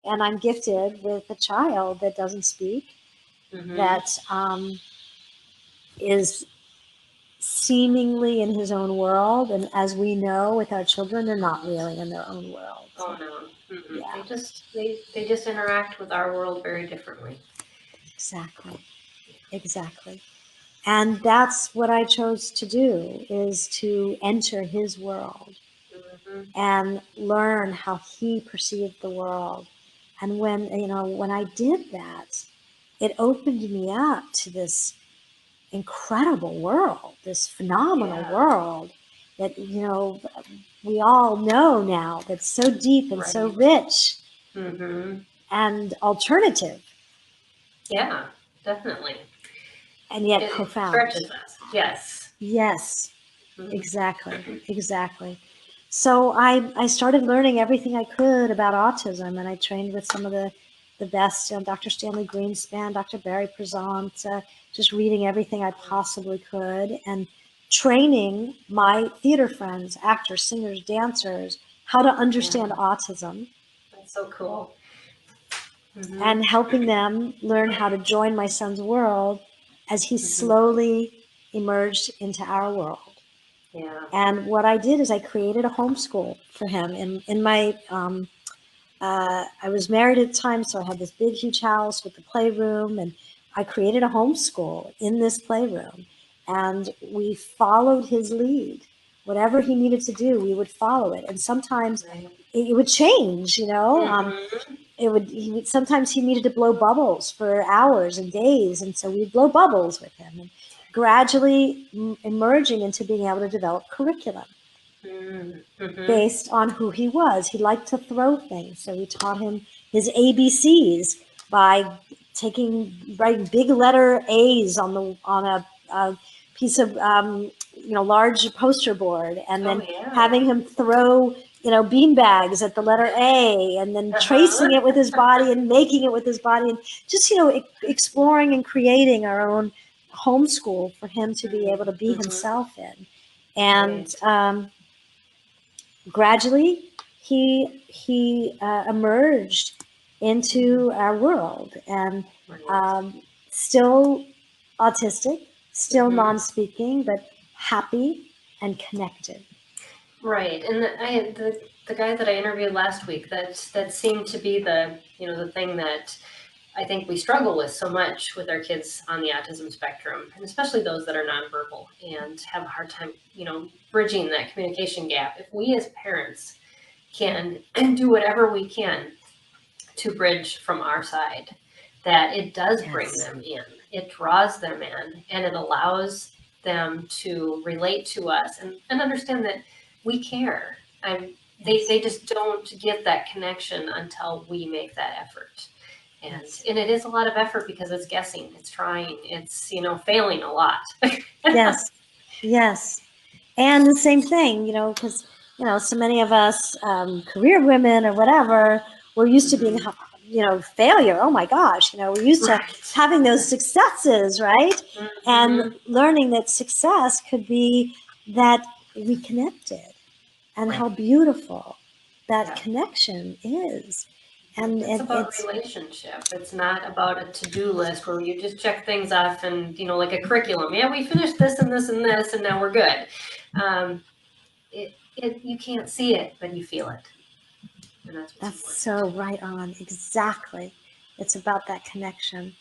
and I'm gifted with a child that doesn't speak, that is seemingly in his own world, and as we know with our children, they're not really in their own world. Oh no. Yeah. They just interact with our world very differently. Exactly. And that's what I chose to do, is to enter his world and learn how he perceived the world. And when I did that, it opened me up to this incredible world, this phenomenal world that, we all know now, that's so deep and so rich and alternative. Yeah, definitely. And yet It profound. stretches us. Yes. Yes, exactly. So I started learning everything I could about autism, and I trained with some of the best, Dr. Stanley Greenspan, Dr. Barry Prezant, just reading everything I possibly could, and training my theater friends, actors, singers, dancers, how to understand autism. That's so cool. And helping them learn how to join my son's world as he slowly emerged into our world. Yeah. And what I did is I created a homeschool for him. In my, I was married at the time, so I had this big, huge house with the playroom, and I created a homeschool in this playroom. And we followed his lead. Whatever he needed to do, we would follow it. And sometimes it would change, sometimes he needed to blow bubbles for hours and days, and so we'd blow bubbles with him, and gradually emerging into being able to develop curriculum based on who he was. He liked to throw things, so we taught him his ABCs by writing big letter A's on a piece of large poster board, and then having him throw bean bags at the letter A, and then tracing it with his body and making it with his body, and just exploring and creating our own homeschool for him to be able to be himself in. And gradually he emerged into our world, and still autistic, still non-speaking, but happy and connected. Right, and the guy that I interviewed last week, that seemed to be the thing that I think we struggle with so much with our kids on the autism spectrum, and especially those that are nonverbal and have a hard time, bridging that communication gap. If we as parents can do whatever we can to bridge from our side, that it does bring them in, it draws them in, and it allows them to relate to us and understand that we care. They just don't get that connection until we make that effort. And it is a lot of effort because it's guessing, it's trying, it's, failing a lot. Yes. And the same thing, because, so many of us career women or whatever, we're used to being, failure. Oh my gosh, we're used to having those successes, right? And learning that success could be that we connected, and how beautiful that connection is. And it's about relationship. It's not about a to-do list where you just check things off and, like a curriculum. Yeah, we finished this and this and this, and now we're good. You can't see it, but you feel it. And that's so right on. Exactly. It's about that connection.